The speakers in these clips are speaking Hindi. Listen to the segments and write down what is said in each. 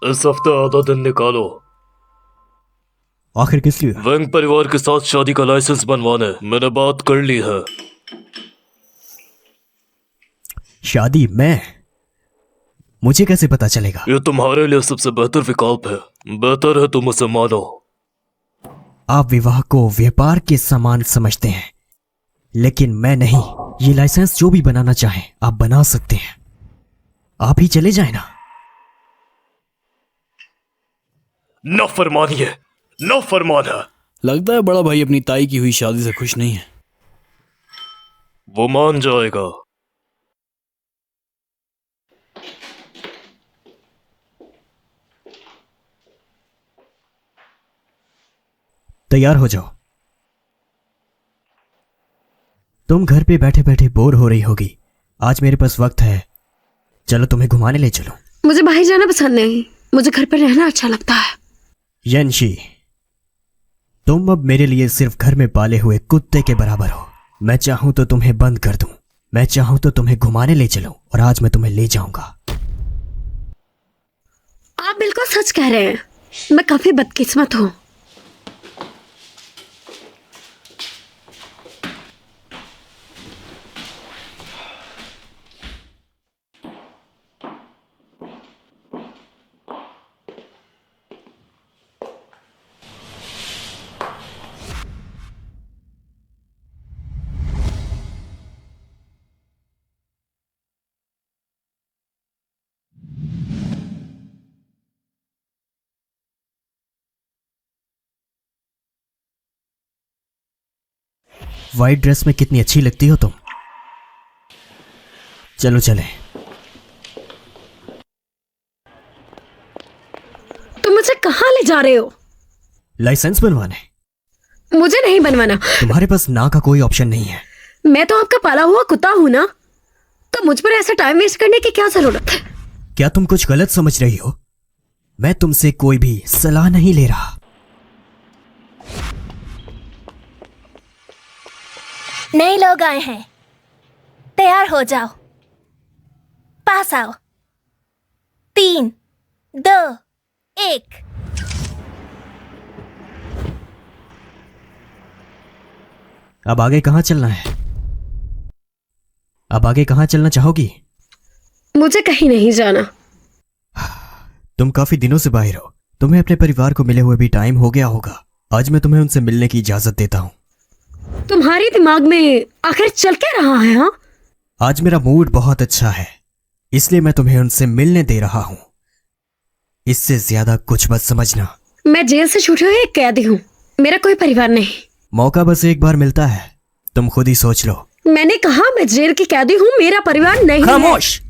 इस हफ्ते आधा दिन निकालो। आखिर किस लिए? वेंग परिवार के साथ शादी का लाइसेंस बनवाना है। मैंने बात कर ली है। शादी? मुझे कैसे पता चलेगा? ये तुम्हारे लिए सबसे बेहतर विकल्प है। बेहतर है तुम उसे मानो। आप विवाह को व्यापार के समान समझते हैं, लेकिन मैं नहीं। ये लाइसेंस जो भी बनाना चाहें आप बना सकते हैं। आप ही चले जाए ना। न फरमानी है, न फरमान है। लगता है बड़ा भाई अपनी ताई की हुई शादी से खुश नहीं है। वो मान जाएगा। तैयार हो जाओ। तुम घर पे बैठे बैठे बोर हो रही होगी। आज मेरे पास वक्त है, चलो तुम्हें घुमाने ले चलो। मुझे बाहर जाना पसंद नहीं, मुझे घर पर रहना अच्छा लगता है। यंशी, तुम अब मेरे लिए सिर्फ घर में पाले हुए कुत्ते के बराबर हो। मैं चाहूं तो तुम्हें बंद कर दूं, मैं चाहूं तो तुम्हें घुमाने ले चलूं, और आज मैं तुम्हें ले जाऊंगा। आप बिल्कुल सच कह रहे हैं। मैं काफी बदकिस्मत हूँ। व्हाइट ड्रेस में कितनी अच्छी लगती हो तुम। चलो चले। तुम मुझे कहाँ ले जा रहे हो? लाइसेंस बनवाने। मुझे नहीं बनवाना। तुम्हारे पास ना का कोई ऑप्शन नहीं है। मैं तो आपका पाला हुआ कुत्ता हूँ ना, तो मुझ पर ऐसा टाइम वेस्ट करने की क्या जरूरत है? क्या तुम कुछ गलत समझ रही हो? मैं तुमसे कोई भी सलाह नहीं ले रहा। नए लोग आए हैं, तैयार हो जाओ। पास आओ। 3, 2, 1। अब आगे कहाँ चलना है? अब आगे कहाँ चलना चाहोगी? मुझे कहीं नहीं जाना। तुम काफी दिनों से बाहर हो, तुम्हें अपने परिवार को मिले हुए भी टाइम हो गया होगा। आज मैं तुम्हें उनसे मिलने की इजाजत देता हूँ। तुम्हारे दिमाग में आखिर चल क्या रहा है? हाँ, आज मेरा मूड बहुत अच्छा है, इसलिए मैं तुम्हें उनसे मिलने दे रहा हूँ। इससे ज्यादा कुछ मत समझना। मैं जेल से छूटे हुए एक कैदी हूँ, मेरा कोई परिवार नहीं। मौका बस एक बार मिलता है, तुम खुद ही सोच लो। मैंने कहा मैं जेल की कैदी हूँ, मेरा परिवार नहीं है। खामोश।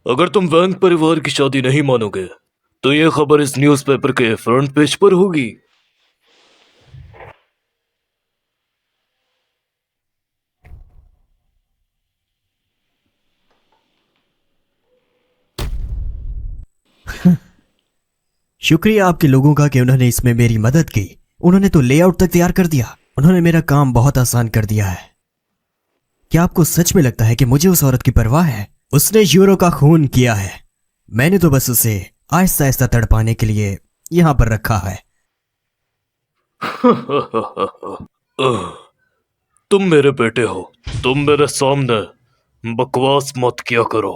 अगर तुम वेंग परिवार की शादी नहीं मानोगे तो ये खबर इस न्यूज़पेपर के फ्रंट पेज पर होगी। शुक्रिया आपके लोगों का कि उन्होंने इसमें मेरी मदद की। उन्होंने तो लेआउट तक तैयार कर दिया। उन्होंने मेरा काम बहुत आसान कर दिया है। क्या आपको सच में लगता है कि मुझे उस औरत की परवाह है? उसने यूरो का खून किया है, मैंने तो बस उसे आहिस्ता आहिस्ता तड़पाने के लिए यहां पर रखा है। तुम मेरे बेटे हो, तुम मेरे सामने बकवास मत किया करो।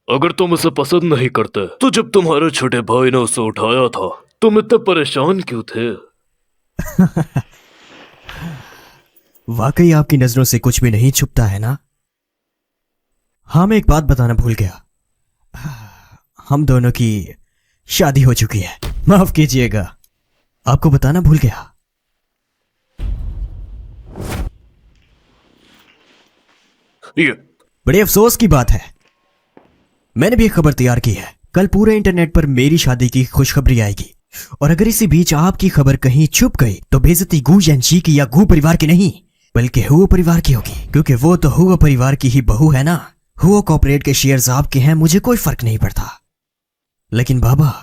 अगर तुम उसे पसंद नहीं करते तो जब तुम्हारे छोटे भाई ने उसे उठाया था तुम इतने परेशान क्यों थे? वाकई आपकी नजरों से कुछ भी नहीं छुपता है ना? हाँ, मैं एक बात बताना भूल गया। हम दोनों की शादी हो चुकी है। माफ कीजिएगा, आपको बताना भूल गया। ये बड़े अफसोस की बात है, मैंने भी एक खबर तैयार की है। कल पूरे इंटरनेट पर मेरी शादी की खुशखबरी आएगी, और अगर इसी बीच आपकी खबर कहीं छुप गई तो बेइज्जती गू यंशी की या गू परिवार की नहीं बल्कि हुओ परिवार की होगी, क्योंकि वो तो हुओ परिवार की ही बहू है ना। हुओ कॉर्पोरेट के शेयर्स आपके हैं, मुझे कोई फर्क नहीं पड़ता। लेकिन बाबा,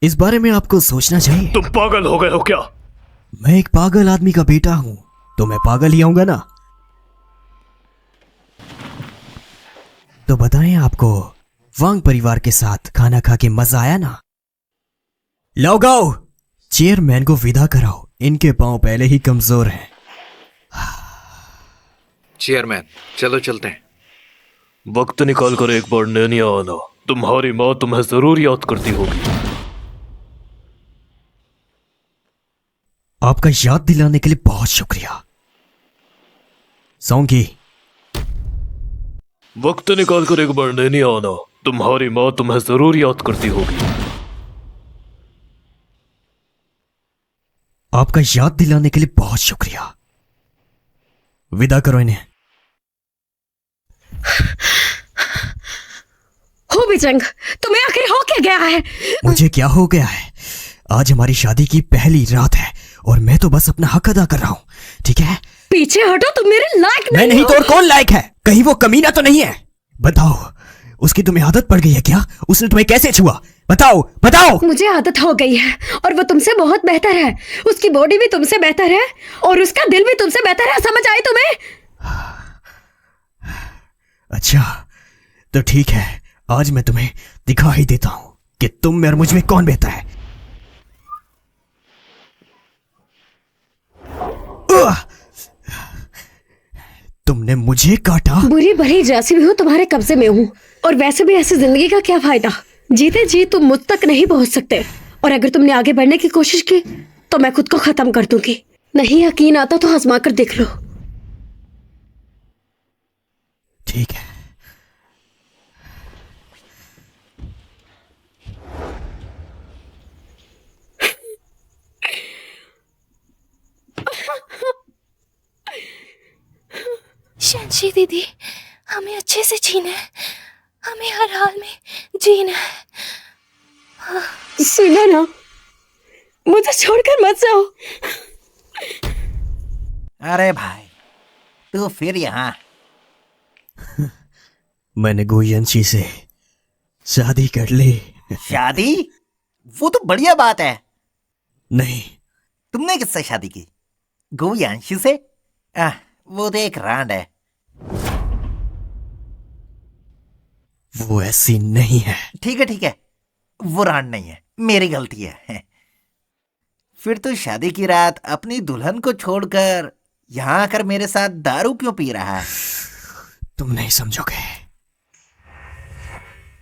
इस बारे में आपको सोचना चाहिए। तुम पागल हो गए हो क्या? मैं एक पागल आदमी का बेटा हूं, तो मैं पागल ही आऊंगा ना। तो बताएं आपको वांग परिवार के साथ खाना खा के मजा आया ना? लगाओ, चेयरमैन को विदा कराओ, इनके पांव पहले ही कमजोर हैं। चेयरमैन चलो चलते हैं। वक्त निकाल कर एक बार नैनिया आना, तुम्हारी माँ तुम्हें जरूर याद करती होगी। आपका याद दिलाने के लिए बहुत शुक्रिया। सौंगी, वक्त निकाल कर एक बार नैनिया आना, तुम्हारी माँ तुम्हें जरूर याद करती होगी। आपका याद दिलाने के लिए बहुत शुक्रिया। विदा करो इन्हें। हो बिजंग, तुम्हें आखिर हो क्या गया है? मुझे क्या हो गया है? आज हमारी शादी की पहली रात है और मैं तो बस अपना हक अदा कर रहा हूँ, ठीक है? पीछे हटो, तुम मेरे लायक मैं नहीं हो। तो और कौन लायक है? कहीं वो कमीना तो नहीं है? बताओ, उसकी तुम्हें आदत पड़ गई है क्या? उसने तुम्हें कैसे छुआ? बताओ बताओ। मुझे आदत हो गई है और वो तुमसे बहुत बेहतर है। उसकी बॉडी भी तुमसे बेहतर है और उसका दिल भी तुमसे बेहतर है। समझ आई तुम्हें? अच्छा तो ठीक है, आज मैं तुम्हें दिखा ही देता हूं कि तुम में और मुझ में कौन बेहतर है। तुमने मुझे काटा। बुरी भली जैसी भी हूँ तुम्हारे कब्जे में हूँ, और वैसे भी ऐसी जिंदगी का क्या फायदा? जीते जी तुम मुझ तक नहीं पहुंच सकते, और अगर तुमने आगे बढ़ने की कोशिश की तो मैं खुद को खत्म कर दूंगी। नहीं यकीन आता तो आजमा कर देख लो। ठीक है। शंशी दीदी, हमें अच्छे से जीना है, हमें हर हाल में जीना है। सुनो ना, मुझे छोड़कर मत जाओ। अरे भाई, तू फिर यहाँ? मैंने गोयंशी से शादी कर ली। शादी? वो तो बढ़िया बात है। नहीं, तुमने किससे शादी की? गोयांशी से? वो तो एक रांड है। वो ऐसी नहीं है। ठीक है ठीक है, वो रांड नहीं है, मेरी गलती है। फिर तो शादी की रात अपनी दुल्हन को छोड़कर यहाँ आकर मेरे साथ दारू क्यों पी रहा है? तुम नहीं समझोगे।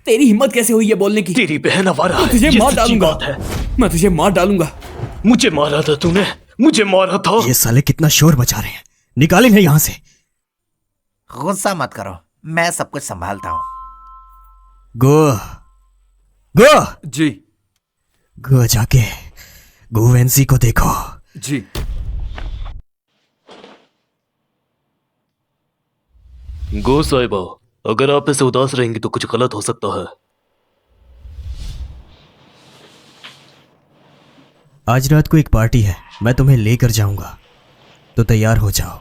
तेरी हिम्मत कैसे हुई है बोलने की? तेरी बहन आवारा है, तुझे ये मार सच्ची डालूंगा। बात है। मैं तुझे मार डालूंगा। मुझे मारा था तूने, मुझे मारा था। ये साले कितना शोर मचा रहे हैं, निकाले इन्हें यहां से। गुस्सा मत करो, मैं सब कुछ संभालता हूँ। गो गो जी गो, जाके गोवेंसी को देखो। जी। गो साहिबा, अगर आप ऐसे उदास रहेंगे तो कुछ गलत हो सकता है। आज रात को एक पार्टी है, मैं तुम्हें लेकर जाऊंगा, तो तैयार हो जाओ।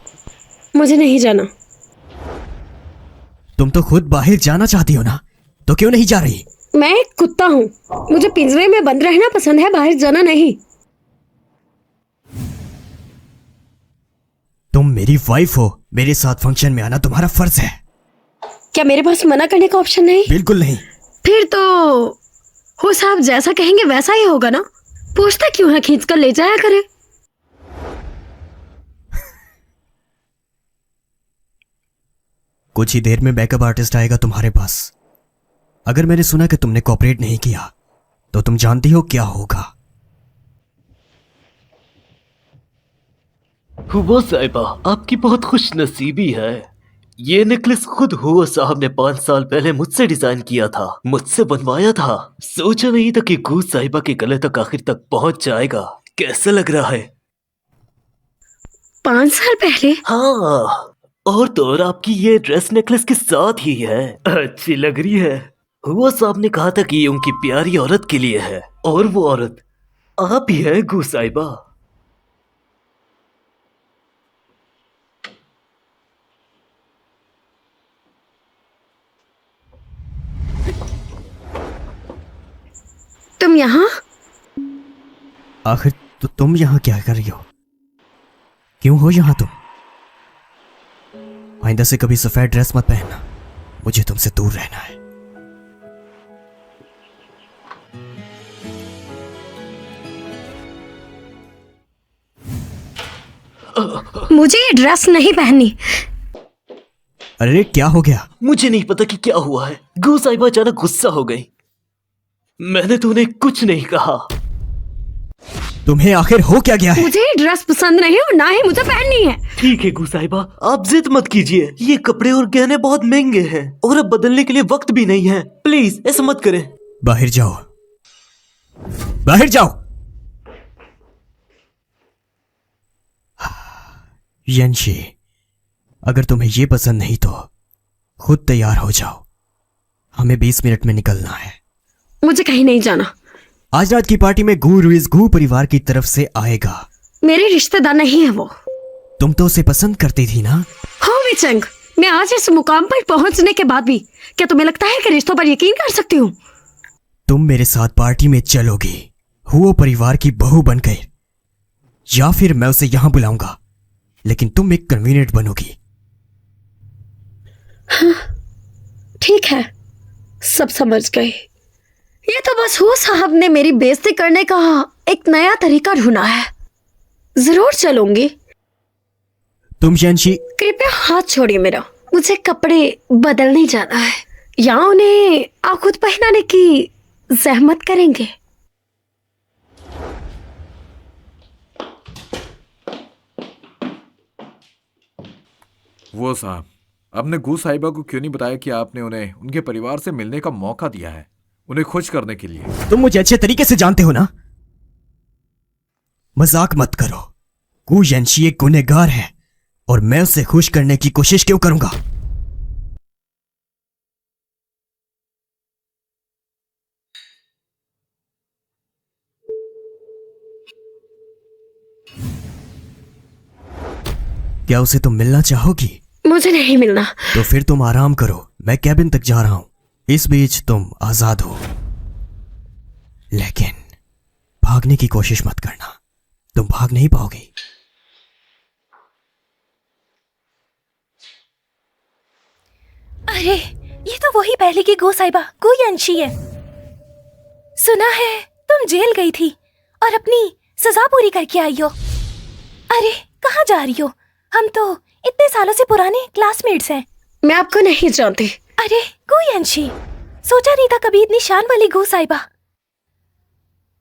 मुझे नहीं जाना। तुम तो खुद बाहर जाना चाहती हो ना, तो क्यों नहीं जा रही? मैं एक कुत्ता हूँ, मुझे पिंजरे में बंद रहना पसंद है, बाहर जाना नहीं। तुम मेरी वाइफ हो, मेरे साथ फंक्शन में आना तुम्हारा फर्ज है। क्या मेरे पास मना करने का ऑप्शन नहीं? बिल्कुल नहीं। फिर तो हो साहब जैसा कहेंगे वैसा ही होगा ना। पूछता क्यों है, खींच कर ले जाया करे। कुछ ही देर में बैकअप आर्टिस्ट आएगा तुम्हारे पास। अगर मैंने सुना कि तुमने कोऑपरेट नहीं किया तो तुम जानती हो क्या होगा। हुआ साहिबा, आपकी बहुत खुश नसीबी है। ये नेकलेस खुद हुआ साहब ने 5 साल पहले मुझसे डिजाइन किया था, मुझसे बनवाया था। सोचा नहीं था कि गू साहिबा के गले तक आखिर तक पहुंच जाएगा। कैसा लग रहा है? 5 साल पहले? हाँ, और तो और आपकी ये ड्रेस नेकलेस के साथ ही है। अच्छी लग रही है। हुआ साहब ने कहा था कि ये उनकी प्यारी औरत के लिए है, और वो औरत आप ही है गू साहिबा। तुम यहाँ? आखिर तो तुम यहाँ क्या कर रही हो? क्यों हो यहाँ तुम? आइंदा से कभी सफेद ड्रेस मत पहनना, मुझे तुमसे दूर रहना है। मुझे ये ड्रेस नहीं पहननी। अरे क्या हो गया? मुझे नहीं पता कि क्या हुआ है। गू साहिबा अचानक गुस्सा हो गई। मैंने तो उन्हें कुछ नहीं कहा। तुम्हें आखिर हो क्या गया है? मुझे ये ड्रेस पसंद नहीं और ना ही मुझे पहननी है। ठीक है गू साहिबा, आप जिद मत कीजिए। ये कपड़े और गहने बहुत महंगे हैं और अब बदलने के लिए वक्त भी नहीं है। प्लीज ऐसा मत करें। बाहर जाओ, बाहर जाओ। यंशी, अगर तुम्हें ये पसंद नहीं तो खुद तैयार हो जाओ। हमें 20 मिनट में निकलना है। मुझे कहीं नहीं जाना। आज रात की पार्टी में गू रुइज गू परिवार की तरफ से आएगा। मेरे रिश्तेदार नहीं है वो। तुम तो उसे पसंद करती थी ना? हो विचंग, मैं आज इस मुकाम पर पहुंचने के बाद भी क्या तुम्हें लगता है कि रिश्तों पर यकीन कर सकती हूँ? तुम मेरे साथ पार्टी में चलोगी हुओ परिवार की बहू बनकर, या फिर मैं उसे यहां बुलाऊंगा, लेकिन तुम एक कन्वीनियंट बनोगी। ठीक है, सब समझ गए। ये तो बस हो साहब ने मेरी बेइज्जती करने का एक नया तरीका ढूंढा है। जरूर चलूंगी। तुम यंशी, कृपया हाथ छोड़िए मेरा। मुझे कपड़े बदलने जाना है, या उन्हें आप खुद पहनाने की जहमत करेंगे? वो साहब, आपने गू साहिबा को क्यों नहीं बताया कि आपने उन्हें उनके परिवार से मिलने का मौका दिया है, उन्हें खुश करने के लिए? तुम मुझे अच्छे तरीके से जानते हो ना। मजाक मत करो। गू यंशी एक गुनहगार है और मैं उसे खुश करने की कोशिश क्यों करूंगा? क्या उसे तुम मिलना चाहोगी? मुझे नहीं मिलना। तो फिर तुम आराम करो, मैं कैबिन तक जा रहा हूं। इस बीच तुम आजाद हो, लेकिन भागने की कोशिश मत करना। तुम भाग नहीं पाओगी। अरे ये तो वही पहले की गो साहिबा गो यंशी है। सुना है तुम जेल गई थी और अपनी सजा पूरी करके आई हो। अरे कहाँ जा रही हो? हम तो इतने सालों से पुराने क्लासमेट्स हैं। मैं आपको नहीं जानती। अरे गो यंशी, सोचा नहीं था कभी इतनी शान वाली गो साहिबा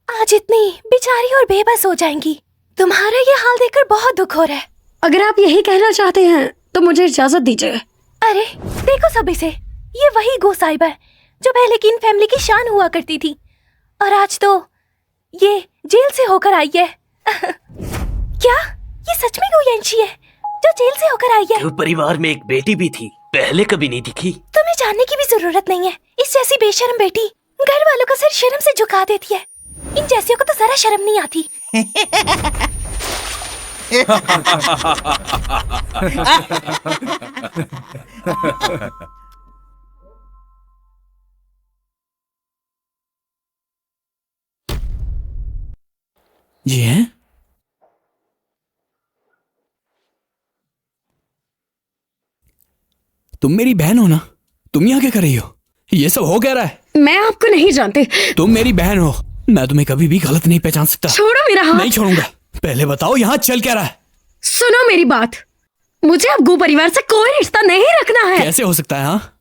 आज इतनी बेचारी और बेबस हो जाएंगी। तुम्हारा ये हाल देखकर बहुत दुख हो रहा है। अगर आप यही कहना चाहते हैं तो मुझे इजाजत दीजिए। अरे देखो सभी से, ये वही गो साहिबा है जो पहले की इन फैमिली की शान हुआ करती थी और आज तो ये जेल से होकर आई है। क्या ये सच में गो यंशी है जो जेल से होकर आई है? परिवार में एक बेटी भी थी, पहले कभी नहीं दिखी। तुम्हें जानने की भी जरूरत नहीं है। इस जैसी बेशर्म बेटी घर वालों का सिर शर्म से झुका देती है। इन जैसियों को तो जरा शर्म नहीं आती। जी हैं? तुम मेरी बहन हो ना? तुम यहाँ क्या कर रही हो? ये सब हो क्या रहा है? मैं आपको नहीं जानती। तुम मेरी बहन हो, मैं तुम्हें कभी भी गलत नहीं पहचान सकता। छोड़ो मेरा हाथ। नहीं छोड़ूंगा। पहले बताओ यहाँ चल क्या रहा है? सुनो मेरी बात, मुझे अब गो परिवार से कोई रिश्ता नहीं रखना है। कैसे हो सकता है? हाँ,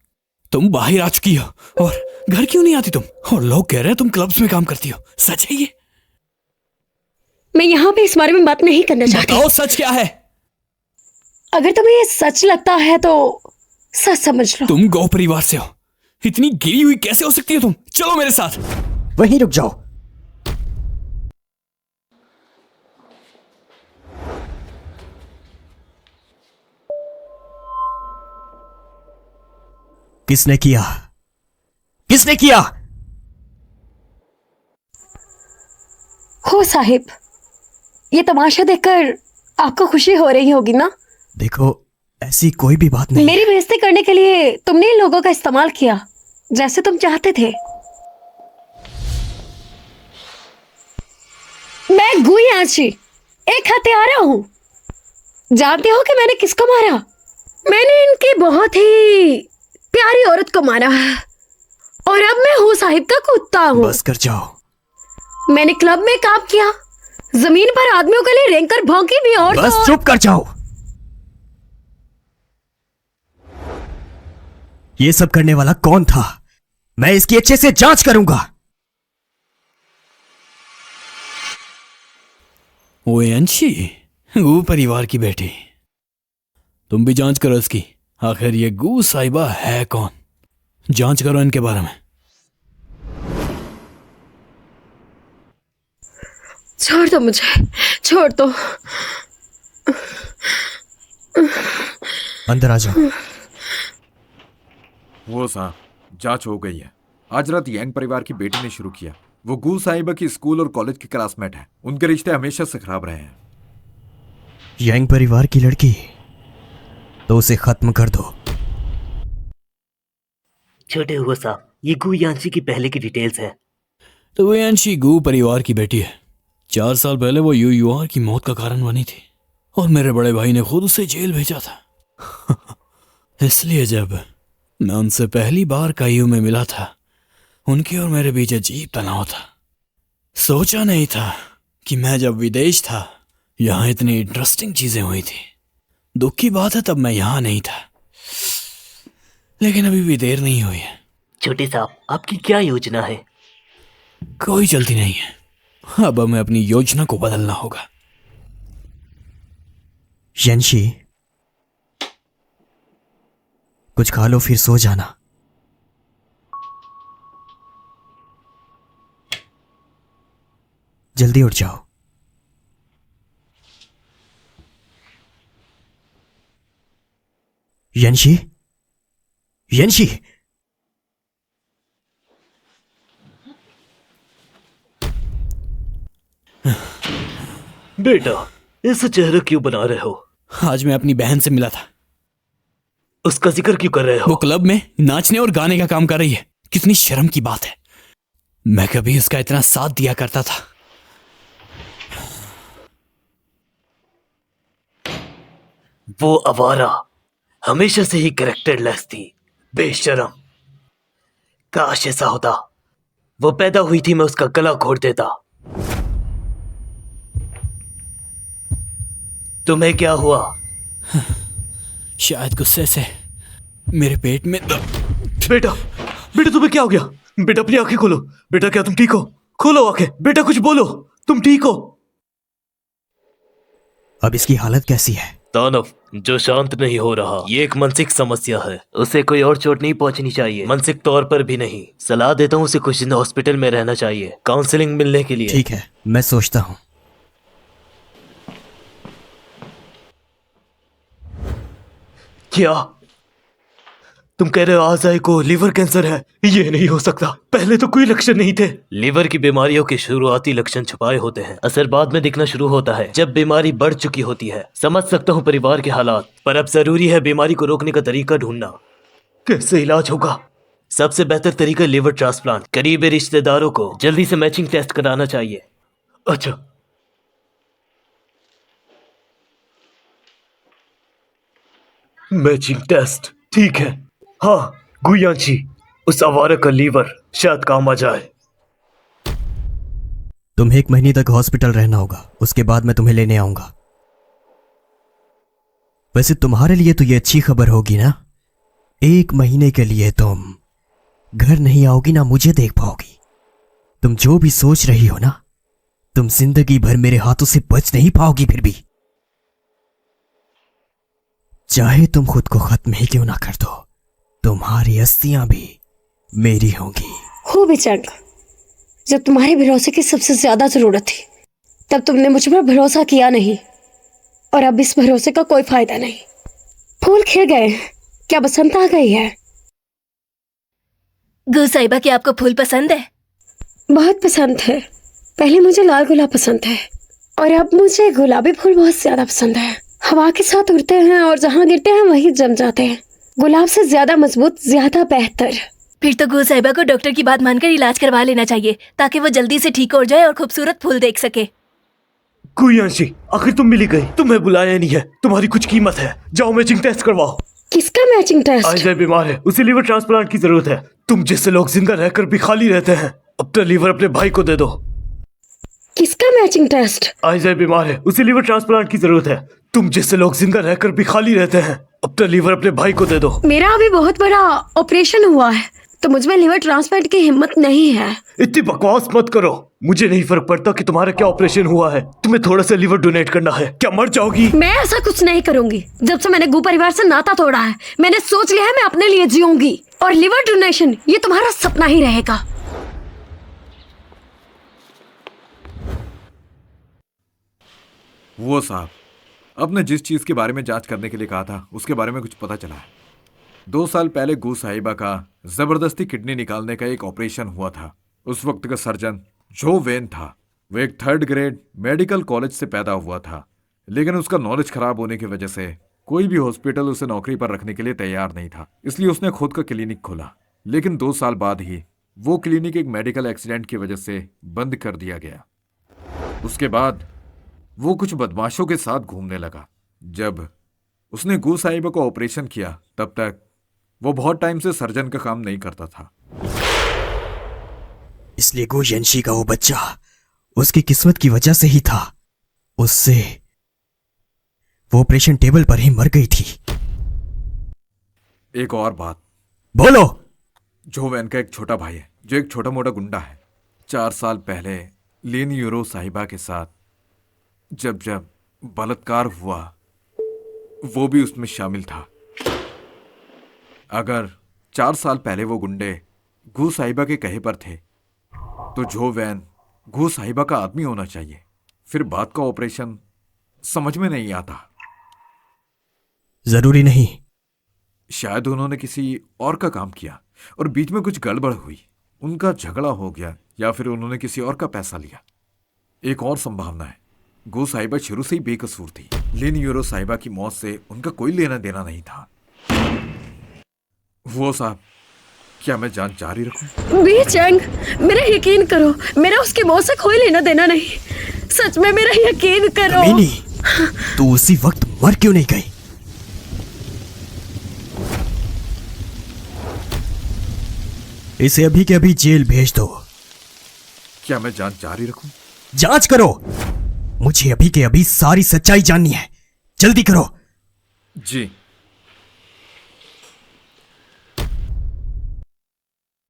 तुम बाहर आ चुकी हो और घर क्यों नहीं आती तुम? और लोग कह रहे हैं तुम क्लब्स में काम करती हो। सच है ये? मैं यहाँ पे इस बारे में बात नहीं करना चाहती। बताओ सच क्या है? अगर तुम्हें ये सच लगता है तो सच समझ लो। तुम गौ परिवार से हो, इतनी गिरी हुई कैसे हो सकती हो तुम? चलो मेरे साथ। वहीं रुक जाओ। किसने किया? किसने किया? हो साहिब, ये तमाशा देखकर आपको खुशी हो रही होगी ना? देखो, ऐसी कोई भी बात नहीं। मेरी बेइज्जती करने के लिए तुमने इन लोगों का इस्तेमाल किया जैसे तुम चाहते थे। मैं गु यांशी एक हत्यारा हूं। जानते हो कि मैंने किसको मारा? मैंने इनकी बहुत ही प्यारी औरत को मारा और अब मैं हूँ साहिब का कुत्ता हूँ। बस कर जाओ। मैंने क्लब में काम किया, जमीन पर आदमियों के लिए रेंकर भौंकी भी, और बस तो चुप कर जाओ। ये सब करने वाला कौन था? मैं इसकी अच्छे से जांच करूंगा। वो यांशी, गू परिवार की बेटी, तुम भी जांच करो इसकी। आखिर ये गू साहिबा है कौन? जांच करो इनके बारे में। छोड़ दो मुझे, छोड़ दो। अंदर आ जाओ। वो साहब, जांच हो गई है। आज रात यंग परिवार की बेटी ने शुरू किया। वो गू साहिबा की स्कूल और कॉलेज की क्लासमेट है। उनके रिश्ते हमेशा से खराब रहे हैं। यंग परिवार की लड़की, तो उसे खत्म कर दो। छोटे हुआ साहब, ये गु यांशी की पहले की डिटेल्स है। तो वो यांशी गू परिवार की बेटी है। 4 साल पहले वो यूआर की मौत का कारण बनी थी और मेरे बड़े भाई ने खुद उसे जेल भेजा था। इसलिए जब मैं उनसे पहली बार कायू में मिला था, उनके और मेरे बीच अजीब तनाव था। सोचा नहीं था कि मैं जब विदेश था यहाँ इतनी इंटरेस्टिंग चीजें हुई थी। दुख की बात है तब मैं यहाँ नहीं था, लेकिन अभी भी देर नहीं हुई है। छोटे साहब, आपकी क्या योजना है? कोई जल्दी नहीं है। अब हमें अपनी योजना को बदलना होगा। यंशी, कुछ खा लो फिर सो जाना। जल्दी उठ जाओ। यंशी, यंशी, बेटा, ऐसा चेहरा क्यों बना रहे हो? आज मैं अपनी बहन से मिला था। उसका जिक्र क्यों कर रहे वो हो? क्लब में नाचने और गाने का काम कर रही है। कितनी शर्म की बात है। मैं कभी उसका इतना साथ दिया करता था। वो आवारा हमेशा से ही कैरेक्टरलेस थी, बेशरम। काश ऐसा होता। वो पैदा हुई थी, मैं उसका गला घोट देता। तुम्हें क्या हुआ? शायद गुस्से से मेरे पेट में बेटा, बेटा तुम्हें क्या हो गया? बेटा अपनी आंखें खोलो। बेटा क्या तुम ठीक हो? खोलो आंखें। बेटा कुछ बोलो, तुम ठीक हो? अब इसकी हालत कैसी है? दानव जो शांत नहीं हो रहा, ये एक मानसिक समस्या है। उसे कोई और चोट नहीं पहुंचनी चाहिए, मानसिक तौर पर भी नहीं। सलाह देता हूँ उसे कुछ दिन हॉस्पिटल में रहना चाहिए, काउंसलिंग मिलने के लिए। ठीक है, मैं सोचता हूँ। क्या तुम कह रहे हो आज़ाई को लीवर कैंसर है? ये नहीं हो सकता। पहले तो कोई लक्षण नहीं थे। लीवर की बीमारियों के शुरुआती लक्षण छुपाए होते हैं, असर बाद में दिखना शुरू होता है जब बीमारी बढ़ चुकी होती है। समझ सकता हूँ परिवार के हालात, पर अब जरूरी है बीमारी को रोकने का तरीका ढूंढना। कैसे इलाज होगा? सबसे बेहतर तरीका लीवर ट्रांसप्लांट। करीबी रिश्तेदारों को जल्दी से मैचिंग टेस्ट कराना चाहिए। अच्छा, मैचिंग टेस्ट, ठीक है। हाँ गुयांशी, उस आवारा का लीवर शायद काम आ जाए। तुम्हें 1 महीने तक हॉस्पिटल रहना होगा, उसके बाद मैं तुम्हें लेने आऊंगा। वैसे तुम्हारे लिए तो ये अच्छी खबर होगी ना। 1 महीने के लिए तुम घर नहीं आओगी, ना मुझे देख पाओगी। तुम जो भी सोच रही हो ना, तुम जिंदगी भर मेरे हाथों से बच नहीं पाओगी। फिर भी चाहे तुम खुद को खत्म ही क्यों ना कर दो, तुम्हारी अस्थियां भी मेरी होंगी। हो बेचैन, जब तुम्हारे भरोसे की सबसे ज्यादा जरूरत थी तब तुमने मुझ पर भरोसा किया नहीं, और अब इस भरोसे का कोई फायदा नहीं। फूल खिल गए, क्या बसंत आ गई है? गू साहिबा, क्या आपको फूल पसंद है? बहुत पसंद है। पहले मुझे लाल गुलाब पसंद है और अब मुझे गुलाबी फूल बहुत ज्यादा पसंद है। हवा के साथ उड़ते हैं और जहाँ गिरते हैं वहीं जम जाते हैं। गुलाब से ज्यादा मजबूत, ज्यादा बेहतर। फिर तो गू साहिबा को डॉक्टर की बात मानकर इलाज करवा लेना चाहिए ताकि वो जल्दी से ठीक हो जाए और खूबसूरत फूल देख सके। गुयांशी, आखिर तुम मिली गई। तुम्हें बुलाया नहीं है, तुम्हारी कुछ कीमत है। जाओ मैचिंग टेस्ट करवाओ। किसका मैचिंग टेस्ट? आइजा बीमार है, उसे लीवर ट्रांसप्लांट की जरूरत है। तुम जैसे लोग जिंदा रहकर भी खाली रहते हैं। अपना लीवर अपने भाई को दे दो। किसका मैचिंग टेस्ट? आइजा बीमार है, उसे लीवर ट्रांसप्लांट की जरूरत है। तुम जैसे लोग जिंदा रहकर भी खाली रहते हैं। अपना लीवर अपने भाई को दे दो। मेरा अभी बहुत बड़ा ऑपरेशन हुआ है, तो मुझमें लिवर ट्रांसप्लांट की हिम्मत नहीं है। इतनी बकवास मत करो। मुझे नहीं फर्क पड़ता कि तुम्हारा क्या ऑपरेशन हुआ है। तुम्हें थोड़ा सा लीवर डोनेट करना है। क्या मर जाओगी? मैं ऐसा कुछ नहीं करूंगी। जब से मैंने गू परिवार से नाता तोड़ा है, मैंने सोच लिया है मैं अपने लिए जीऊंगी। और लिवर डोनेशन ये तुम्हारा सपना ही रहेगा। वो साहब, आपने जिस चीज के बारे में जांच करने के लिए कहा था उसके बारे में कुछ पता चला है। 2 साल पहले गू साहिबा का जबरदस्ती किडनी निकालने का एक ऑपरेशन हुआ था। उस वक्त का सर्जन जो वेन था, वो एक 3rd ग्रेड मेडिकल कॉलेज से पैदा हुआ था, लेकिन उसका नॉलेज खराब होने की वजह से कोई भी हॉस्पिटल उसे नौकरी पर रखने के लिए तैयार नहीं था। इसलिए उसने खुद का क्लिनिक खोला, लेकिन 2 साल बाद ही वो क्लिनिक एक मेडिकल एक्सीडेंट की वजह से बंद कर दिया गया। उसके बाद वो कुछ बदमाशों के साथ घूमने लगा। जब उसने गू साहिबा को ऑपरेशन किया, तब तक वो बहुत टाइम से सर्जन का काम नहीं करता था। इसलिए गो यंशी का वो बच्चा उसकी किस्मत की वजह से ही था। उससे वो ऑपरेशन टेबल पर ही मर गई थी। एक और बात, बोलो। जो वैन का एक छोटा भाई है, जो एक छोटा मोटा गुंडा है। 4 साल पहले लेन यूरो साहिबा के साथ जब बलात्कार हुआ, वो भी उसमें शामिल था। अगर 4 साल पहले वो गुंडे गू साहिबा के कहे पर थे, तो जो वैन गू साहिबा का आदमी होना चाहिए। फिर बात का ऑपरेशन समझ में नहीं आता। जरूरी नहीं। शायद उन्होंने किसी और का काम किया और बीच में कुछ गड़बड़ हुई, उनका झगड़ा हो गया, या फिर उन्होंने किसी और का पैसा लिया। एक और संभावना है, गो साहिबा शुरू से ही बेकसूर थी। लिन यूरो साहिबा की मौत से उनका कोई लेना देना नहीं था। वो साहब, क्या मैं जांच जारी रखूं? वी चैंग, मेरा यकीन करो, मेरा उसकी मौत से कोई लेना देना नहीं। सच में मेरा यकीन करो। कमीनी, तू उसी वक्त मर क्यों नहीं गई? इसे अभी के अभी जेल भेज दो। क्या मैं जांच जारी रखूं? जांच करो। मुझे अभी के अभी सारी सच्चाई जाननी है। जल्दी करो। जी।